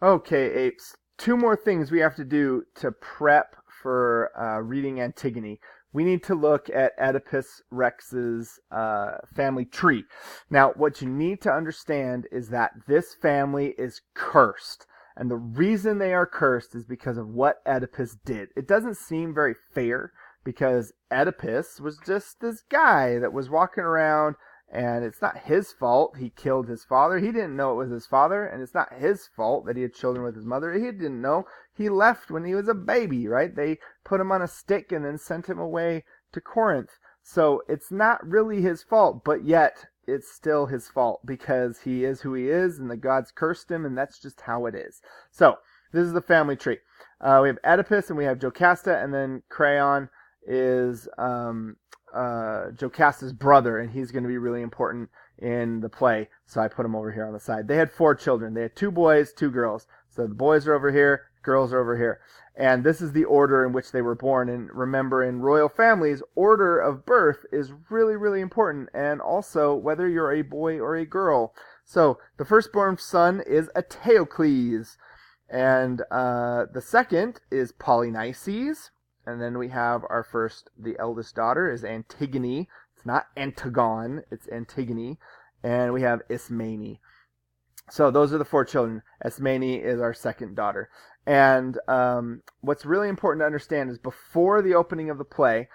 Okay, apes. Two more things we have to do to prep for reading Antigone. We need to look at Oedipus Rex's family tree. Now, what you need to understand is that this family is cursed. And the reason they are cursed is because of what Oedipus did. It doesn't seem very fair because Oedipus was just this guy that was walking around, and it's not his fault he killed his father. He didn't know it was his father, and it's not his fault that he had children with his mother. He didn't know. He left when he was a baby, right? They put him on a stick and then sent him away to Corinth. So it's not really his fault, but yet it's still his fault because he is who he is, and the gods cursed him, and that's just how it is. So this is the family tree. We have Oedipus, and we have Jocasta, and then Creon is Jocasta's brother, and he's going to be really important in the play, so I put him over here on the side. They had 4 children. They had 2 boys, 2 girls. So the boys are over here, girls are over here. And this is the order in which they were born. And remember, in royal families, order of birth is really, really important, and also whether you're a boy or a girl. So the firstborn son is Eteocles, and the second is Polynices. And then we have the eldest daughter is Antigone. It's not Antigone, it's Antigone. And we have Ismene. So those are the 4 children. Ismene is our second daughter. And what's really important to understand is before the opening of the play,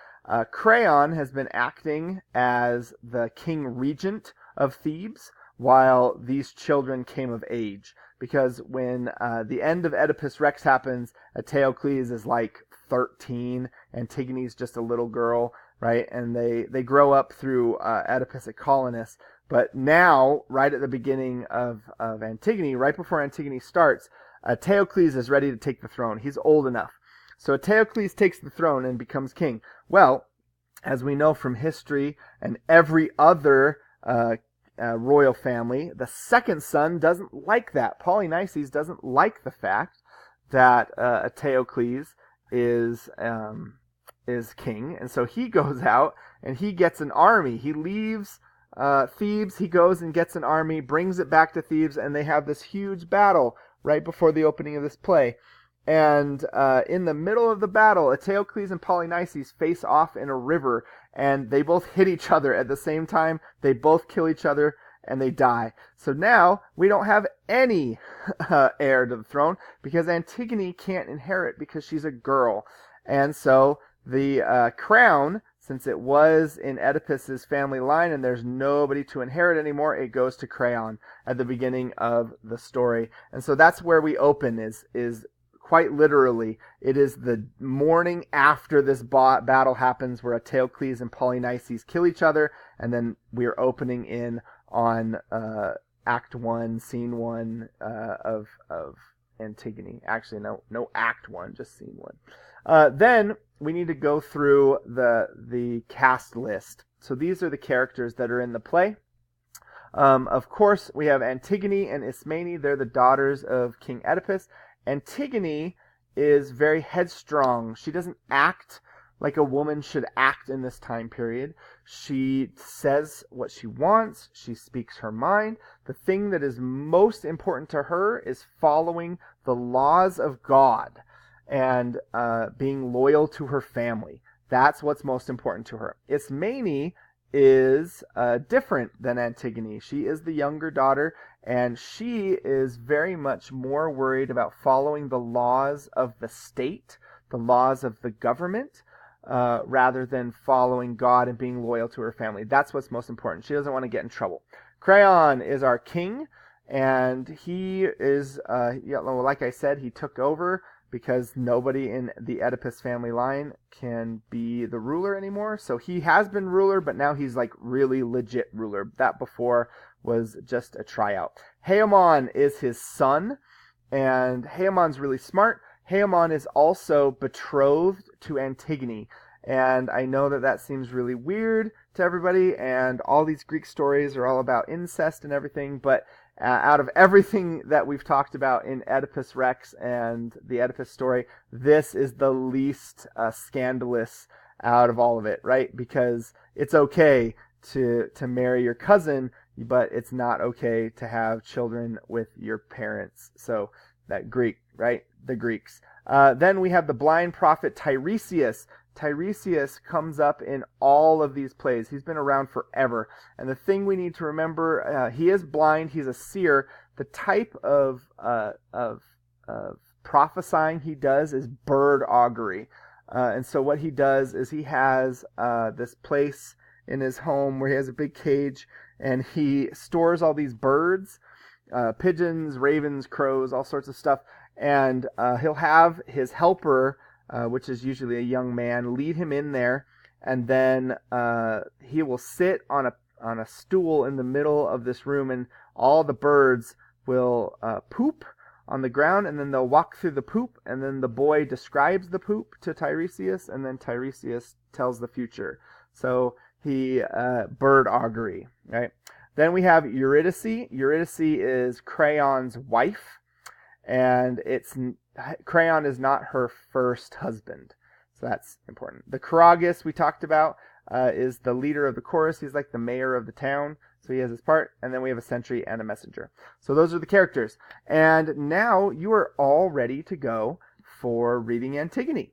Creon has been acting as the king regent of Thebes while these children came of age. Because when the end of Oedipus Rex happens, Eteocles is like 13, Antigone's just a little girl, right? And they grow up through Oedipus at Colonus. But now, right at the beginning of Antigone, right before Antigone starts, Eteocles is ready to take the throne. He's old enough. So Eteocles takes the throne and becomes king. Well, as we know from history and every other royal family, the second son doesn't like that. Polynices doesn't like the fact that Eteocles is king, and so he goes out and he gets an army. He leaves Thebes, he goes and gets an army, brings it back to Thebes, and they have this huge battle right before the opening of this play. And in the middle of the battle, Eteocles and Polynices face off in a river, and they both hit each other at the same time. They both kill each other, and they die. So now we don't have any heir to the throne because Antigone can't inherit because she's a girl. And so the crown, since it was in Oedipus's family line and there's nobody to inherit anymore, it goes to Creon at the beginning of the story. And so that's where we open, is quite literally, it is the morning after this battle happens where Eteocles and Polynices kill each other, and then we're opening in on Act 1, Scene 1 of Antigone. Actually, no Act 1, just Scene 1. Then we need to go through the cast list. So these are the characters that are in the play. Of course, we have Antigone and Ismene. They're the daughters of King Oedipus. Antigone is very headstrong. She doesn't act like a woman should act in this time period. She says what she wants. She speaks her mind. The thing that is most important to her is following the laws of God and being loyal to her family. That's what's most important to her. Ismene is different than Antigone. She is the younger daughter, and she is very much more worried about following the laws of the state, the laws of the government, rather than following God and being loyal to her family. That's what's most important. She doesn't want to get in trouble. Creon is our king, and he is, like I said, he took over because nobody in the Oedipus family line can be the ruler anymore. So he has been ruler, but now he's like really legit ruler. That before was just a tryout. Haemon is his son, and Haemon's really smart. Haemon is also betrothed to Antigone. And I know that seems really weird to everybody, and all these Greek stories are all about incest and everything, but out of everything that we've talked about in Oedipus Rex and the Oedipus story, this is the least scandalous out of all of it, right? Because it's okay to marry your cousin, but it's not okay to have children with your parents. So that Greek, right? The Greeks. Then we have the blind prophet Tiresias. Tiresias comes up in all of these plays. He's been around forever. And the thing we need to remember, he is blind. He's a seer. The type of prophesying he does is bird augury. And so what he does is he has this place in his home where he has a big cage, and he stores all these birds, pigeons, ravens, crows, all sorts of stuff. And he'll have his helper, which is usually a young man, lead him in there, and then he will sit on a stool in the middle of this room, and all the birds will poop on the ground, and then they'll walk through the poop, and then the boy describes the poop to Tiresias, and then Tiresias tells the future. So he bird augury, right? Then we have Eurydice. Eurydice is Creon's wife, and Creon is not her first husband, so that's important. The Choragus we talked about is the leader of the chorus. He's like the mayor of the town, so he has his part. And then we have a sentry and a messenger. So those are the characters. And now you are all ready to go for reading Antigone.